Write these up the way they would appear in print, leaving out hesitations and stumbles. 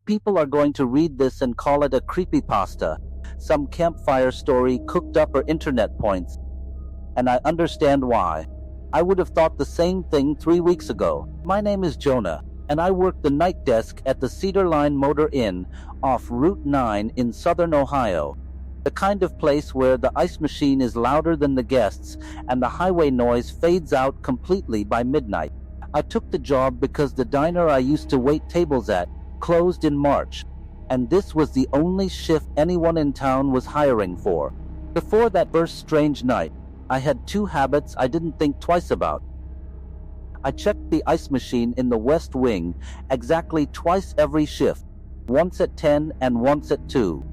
People are going to read this and call it a creepypasta, some campfire story cooked up for internet points. And I understand why. I would have thought the same thing 3 weeks ago. My name is Jonah, and I work the night desk at the Cedar Line Motor Inn off Route 9 in southern Ohio. The kind of place where the ice machine is louder than the guests and the highway noise fades out completely by midnight. I took the job because the diner I used to wait tables at closed in March, and this was the only shift anyone in town was hiring for. Before that first strange night, I had 2 habits I didn't think twice about. I checked the ice machine in the West Wing exactly twice every shift, once at 10 and once at 2,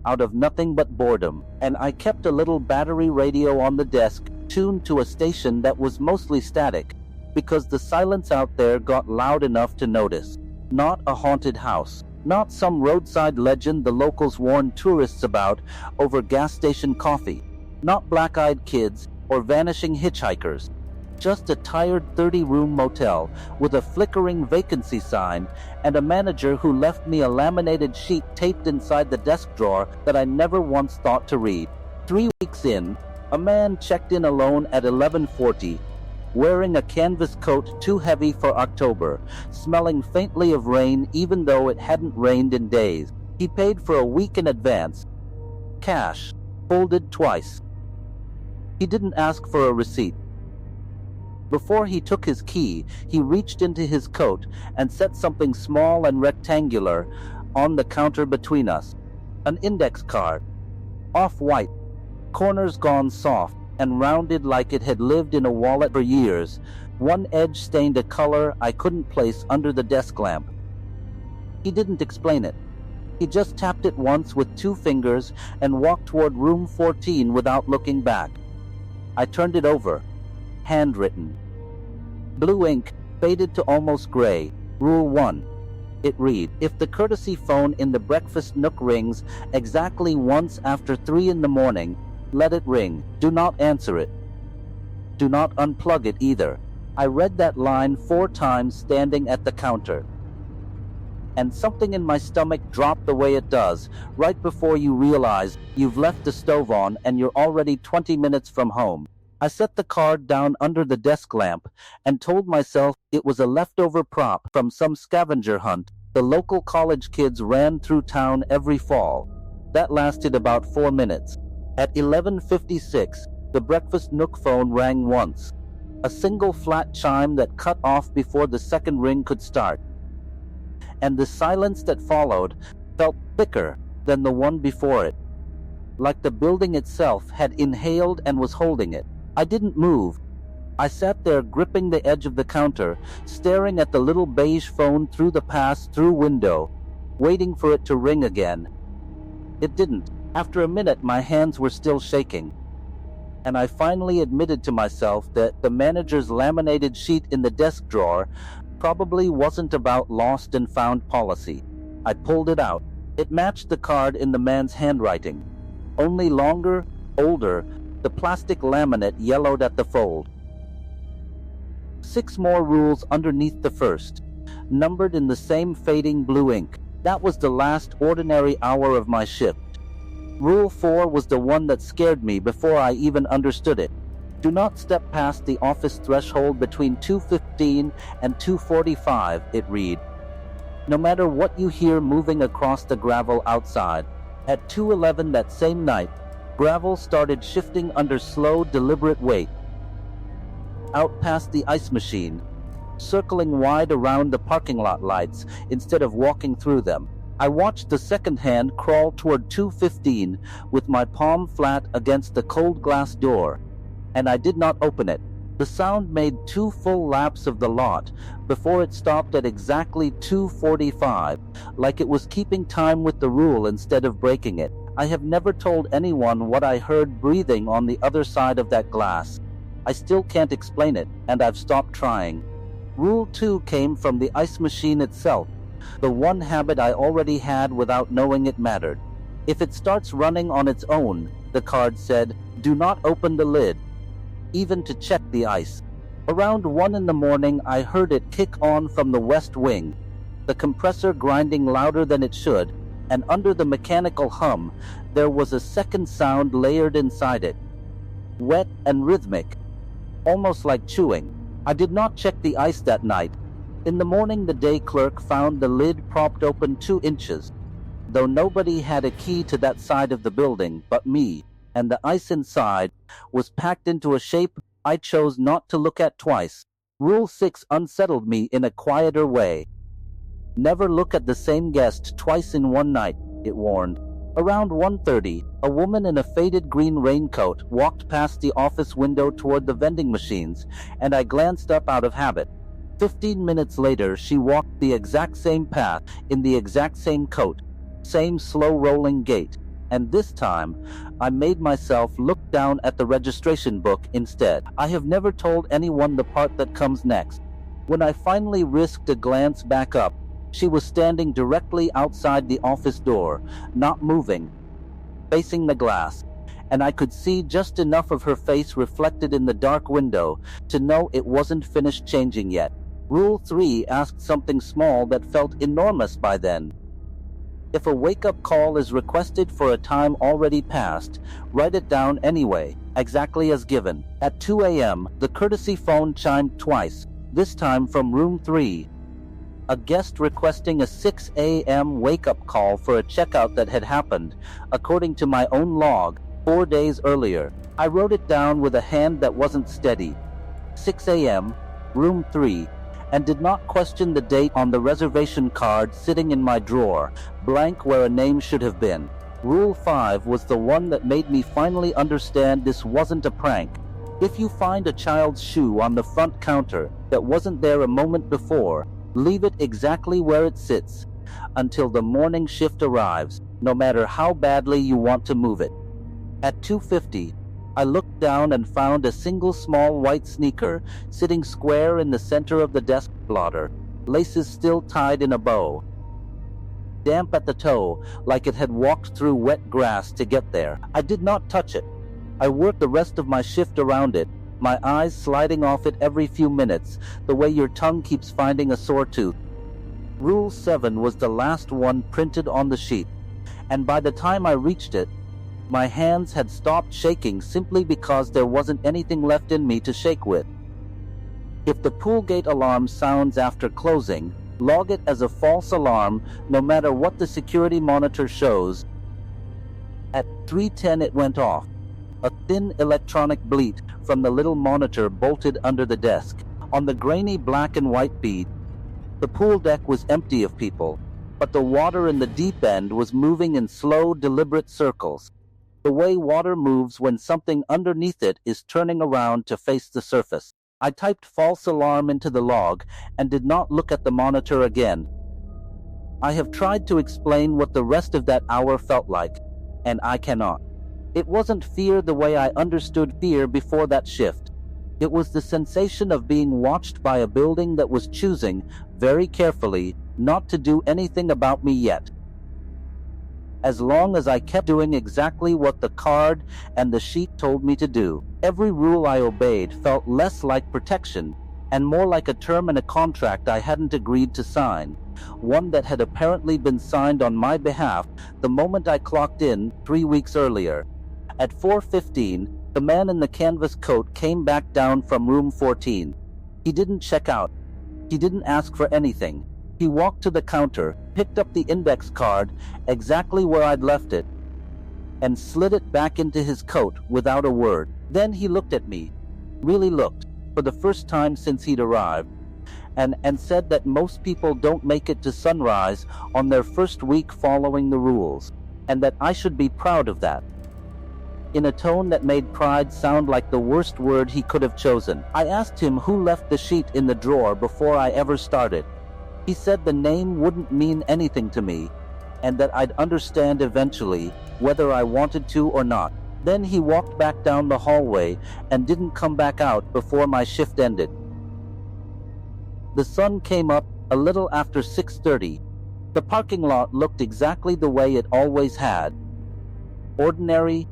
out of nothing but boredom, and I kept a little battery radio on the desk tuned to a station that was mostly static, because the silence out there got loud enough to notice. Not a haunted house, not some roadside legend the locals warn tourists about over gas station coffee, not black-eyed kids or vanishing hitchhikers. Just a tired 30-room motel with a flickering vacancy sign and a manager who left me a laminated sheet taped inside the desk drawer that I never once thought to read. 3 weeks in, a man checked in alone at 11:40, wearing a canvas coat too heavy for October, smelling faintly of rain even though it hadn't rained in days. He paid for a week in advance. Cash, folded twice. He didn't ask for a receipt. Before he took his key, he reached into his coat and set something small and rectangular on the counter between us. An index card, off-white, corners gone soft and rounded like it had lived in a wallet for years. One edge stained a color I couldn't place under the desk lamp. He didn't explain it. He just tapped it once with 2 fingers and walked toward room 14 without looking back. I turned it over. Handwritten. Blue ink, faded to almost gray. Rule 1. It read, if the courtesy phone in the breakfast nook rings exactly once after 3 in the morning, let it ring. Do not answer it. Do not unplug it either. I read that line 4 times standing at the counter. And something in my stomach dropped the way it does, right before you realize you've left the stove on and you're already 20 minutes from home. I set the card down under the desk lamp and told myself it was a leftover prop from some scavenger hunt the local college kids ran through town every fall. That lasted about 4 minutes. At 11:56, the breakfast nook phone rang once, a single flat chime that cut off before the second ring could start. And the silence that followed felt thicker than the one before it, like the building itself had inhaled and was holding it. I didn't move. I sat there gripping the edge of the counter, staring at the little beige phone through the pass-through window, waiting for it to ring again. It didn't. After a minute, my hands were still shaking, and I finally admitted to myself that the manager's laminated sheet in the desk drawer probably wasn't about lost and found policy. I pulled it out. It matched the card in the man's handwriting, only longer, older. The plastic laminate yellowed at the fold. 6 more rules underneath the first, numbered in the same fading blue ink. That was the last ordinary hour of my shift. Rule 4 was the one that scared me before I even understood it. Do not step past the office threshold between 2:15 and 2:45, it read. No matter what you hear moving across the gravel outside. At 2:11 that same night, gravel started shifting under slow, deliberate weight. Out past the ice machine, circling wide around the parking lot lights instead of walking through them. I watched the second hand crawl toward 2:15 with my palm flat against the cold glass door, and I did not open it. The sound made 2 full laps of the lot before it stopped at exactly 2:45, like it was keeping time with the rule instead of breaking it. I have never told anyone what I heard breathing on the other side of that glass. I still can't explain it, and I've stopped trying. Rule 2 came from the ice machine itself, the one habit I already had without knowing it mattered. If it starts running on its own, the card said, do not open the lid, even to check the ice. Around 1 in the morning, I heard it kick on from the West Wing. the compressor grinding louder than it should, and under the mechanical hum, there was a second sound layered inside it, wet and rhythmic, almost like chewing. I did not check the ice that night. In the morning, the day clerk found the lid propped open 2 inches, though nobody had a key to that side of the building but me, and the ice inside was packed into a shape I chose not to look at twice. Rule 6 unsettled me in a quieter way. Never look at the same guest twice in one night, it warned. Around 1:30, a woman in a faded green raincoat walked past the office window toward the vending machines, and I glanced up out of habit. 15 minutes later, she walked the exact same path, in the exact same coat, same slow rolling gait, and this time, I made myself look down at the registration book instead. I have never told anyone the part that comes next. When I finally risked a glance back up, she was standing directly outside the office door, not moving, facing the glass, and I could see just enough of her face reflected in the dark window to know it wasn't finished changing yet. Rule 3 asked something small that felt enormous by then. If a wake-up call is requested for a time already past, write it down anyway, exactly as given. At 2 a.m., the courtesy phone chimed twice, this time from room 3. A guest requesting a 6 a.m. wake-up call for a checkout that had happened, according to my own log, 4 days earlier. I wrote it down with a hand that wasn't steady. 6 a.m., room 3, and did not question the date on the reservation card sitting in my drawer, blank where a name should have been. Rule 5 was the one that made me finally understand this wasn't a prank. If you find a child's shoe on the front counter that wasn't there a moment before, leave it exactly where it sits until the morning shift arrives, no matter how badly you want to move it. At 2:50, I looked down and found a single small white sneaker sitting square in the center of the desk blotter, laces still tied in a bow. Damp at the toe, like it had walked through wet grass to get there. I did not touch it. I worked the rest of my shift around it, my eyes sliding off it every few minutes, the way your tongue keeps finding a sore tooth. Rule 7 was the last one printed on the sheet, and by the time I reached it, my hands had stopped shaking simply because there wasn't anything left in me to shake with. If the pool gate alarm sounds after closing, log it as a false alarm no matter what the security monitor shows. At 3:10 it went off, a thin electronic bleat from the little monitor bolted under the desk. On the grainy black and white bead, the pool deck was empty of people, but the water in the deep end was moving in slow, deliberate circles, the way water moves when something underneath it is turning around to face the surface. I typed false alarm into the log and did not look at the monitor again. I have tried to explain what the rest of that hour felt like, and I cannot. It wasn't fear the way I understood fear before that shift. It was the sensation of being watched by a building that was choosing, very carefully, not to do anything about me yet. As long as I kept doing exactly what the card and the sheet told me to do, every rule I obeyed felt less like protection and more like a term in a contract I hadn't agreed to sign, one that had apparently been signed on my behalf the moment I clocked in 3 weeks earlier. At 4:15, the man in the canvas coat came back down from room 14. He didn't check out. He didn't ask for anything. He walked to the counter, picked up the index card exactly where I'd left it, and slid it back into his coat without a word. Then he looked at me, really looked, for the first time since he'd arrived, and said that most people don't make it to sunrise on their first week following the rules, and that I should be proud of that. In a tone that made pride sound like the worst word he could have chosen, I asked him who left the sheet in the drawer before I ever started. He said the name wouldn't mean anything to me, and that I'd understand eventually, whether I wanted to or not. Then he walked back down the hallway and didn't come back out before my shift ended. The sun came up a little after 6:30. The parking lot looked exactly the way it always had. Ordinary,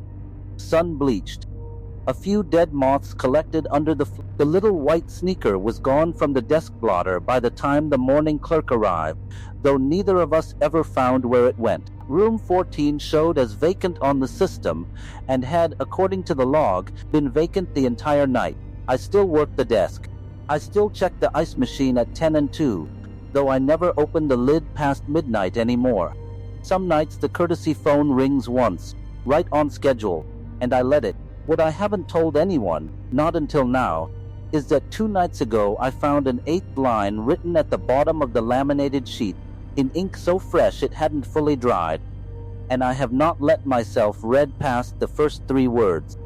sun-bleached. A few dead moths collected under the little white sneaker was gone from the desk blotter by the time the morning clerk arrived, though neither of us ever found where it went. Room 14 showed as vacant on the system and had, according to the log, been vacant the entire night. I still worked the desk. I still checked the ice machine at 10 and 2, though I never opened the lid past midnight anymore. Some nights the courtesy phone rings once, right on schedule, and I let it. What I haven't told anyone, not until now, is that 2 nights ago I found an 8th line written at the bottom of the laminated sheet, in ink so fresh it hadn't fully dried, and I have not let myself read past the first 3 words.